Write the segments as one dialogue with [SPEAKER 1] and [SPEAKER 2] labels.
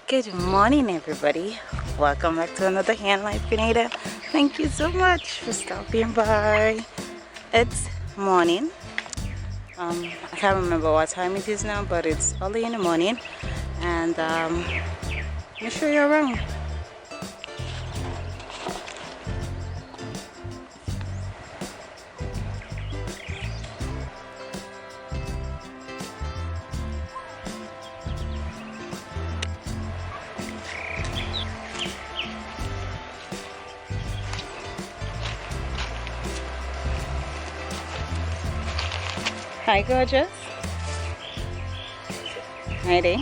[SPEAKER 1] Good morning, everybody. Welcome back to another Hair and Life Grenada. Thank you so much for stopping by. It's morning. I can't remember what time it is now, but it's early in the morning, and let me show you around. Hi, gorgeous. Hi there.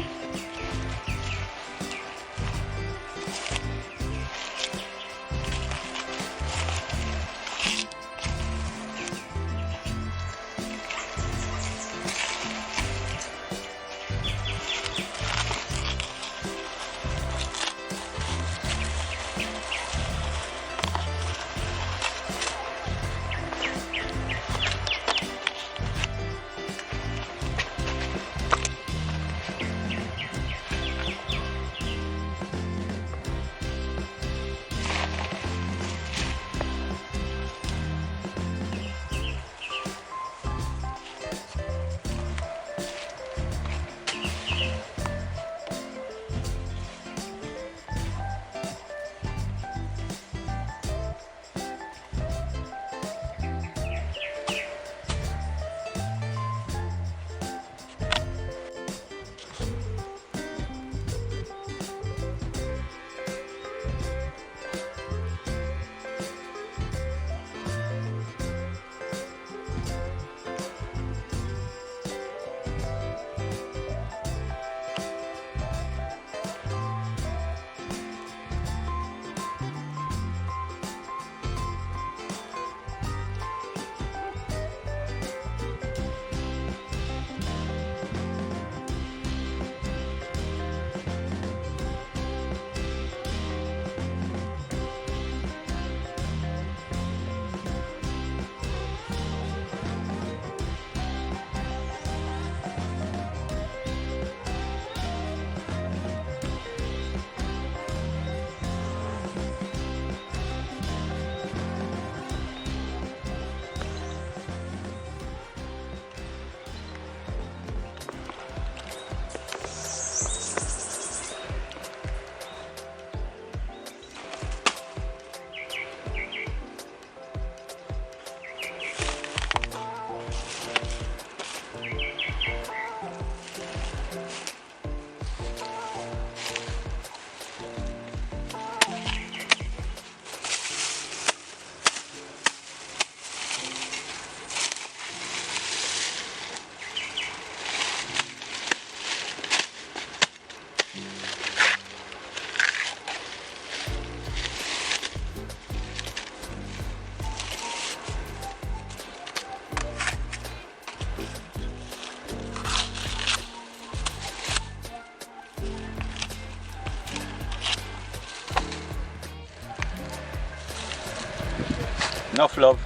[SPEAKER 2] Enough love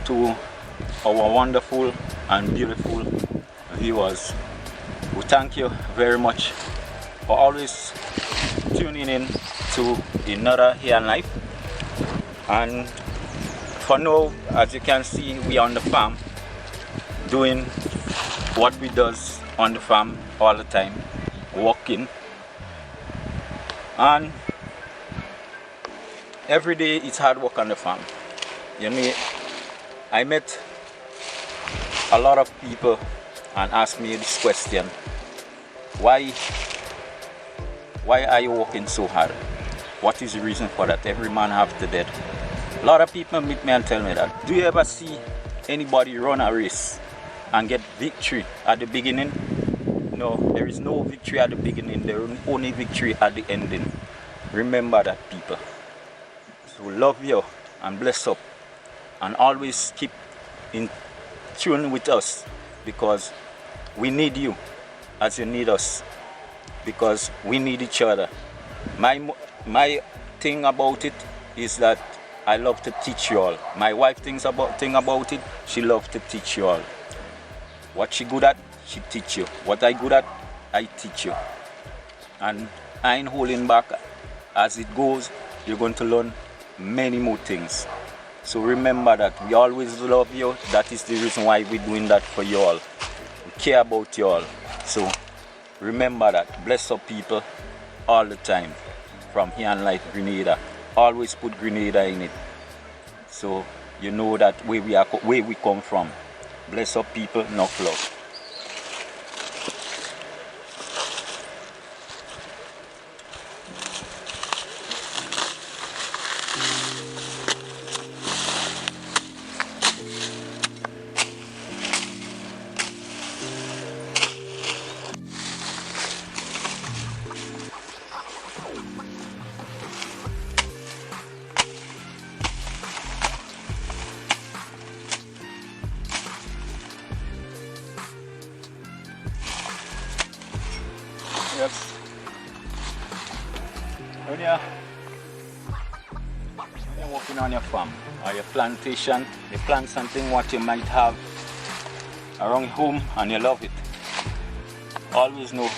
[SPEAKER 2] to our wonderful and beautiful viewers. We thank you very much for always tuning in to another Hair and Life. And for now, as you can see, we are on the farm doing what we does on the farm all the time, walking. And every day it's hard work on the farm. You know, I met a lot of people and asked me this question: why are you working so hard? What is the reason for that? Every man have to dead. A lot of people meet me and tell me that. Do you ever see anybody run a race and get victory at the beginning? No, there is no victory at the beginning. There is only victory at the ending. Remember that, people. So love you and bless up, and always keep in tune with us, because we need you as you need us, because we need each other. My thing about it is that I love to teach you all. My wife thing about it, she loves to teach you all. What she good at, she teach you. What I good at, I teach you. and I ain't holding back. As it goes, you're going to learn many more things. So remember that we always love you. That is the reason why we're doing that for you all. We care about you all. So remember that. Bless up people all the time. From Hair and Life Grenada. Always put Grenada in it. So you know that where we come from. Bless up people, enough love. Yes. When you're working on your farm or your plantation, you plant something what you might have around home and you love it. Always know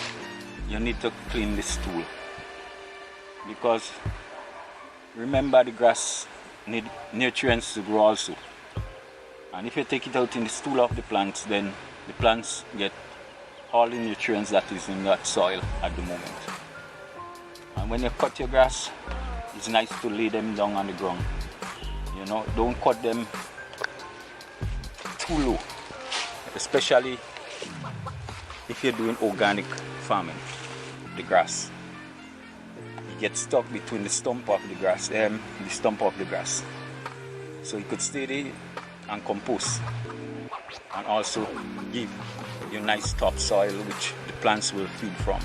[SPEAKER 2] you need to clean this tool, because remember the grass need nutrients to grow also. And if you take it out in the stool of the plants, then the plants get all the nutrients that is in that soil at the moment. And when you cut your grass, it's nice to lay them down on the ground. You know, don't cut them too low, especially if you're doing organic farming. The grass, you get stuck between the stump of the grass, So you could stay there and compost, and also give your nice topsoil which the plants will feed from.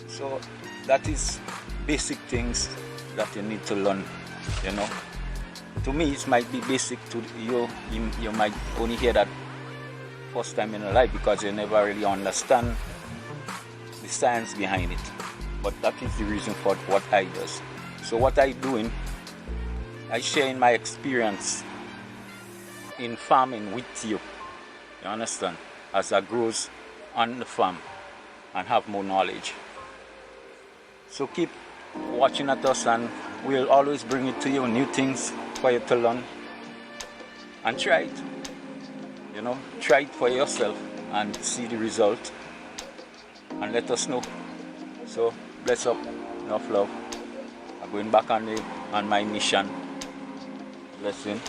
[SPEAKER 2] So that is basic things that you need to learn, you know. To me it might be basic to you. You might only hear that first time in your life because you never really understand the science behind it. But that is the reason for what I do. So what I doing, I share my experience in farming with you. You understand? As I grows on the farm and have more knowledge. So keep watching at us and we'll always bring it to you, new things for you to learn. And try it. You know, try it for yourself and see the result. And let us know. So bless up, enough love. I'm going back on my mission. Blessing.